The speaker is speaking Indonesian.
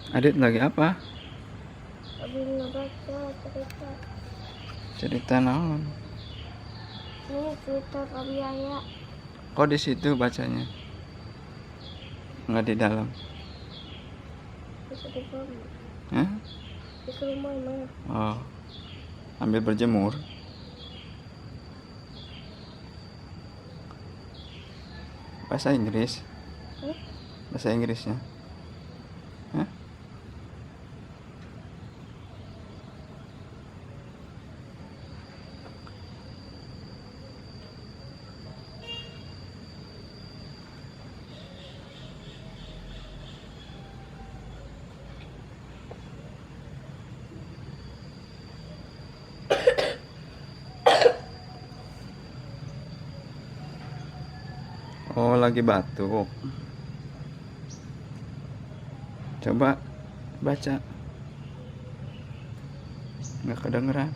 Adit lagi apa? Lagi ngebaca cerita. Cerita naon? Ini cerita Kabiaya. Kok di situ bacanya? Nggak di dalam? Bisa di rumah. Hah? Di rumah mana? Oh, ambil berjemur. Bahasa Inggris? Bahasa Inggrisnya? Hah? Oh, lagi batuk. Coba baca. Nggak kedengeran.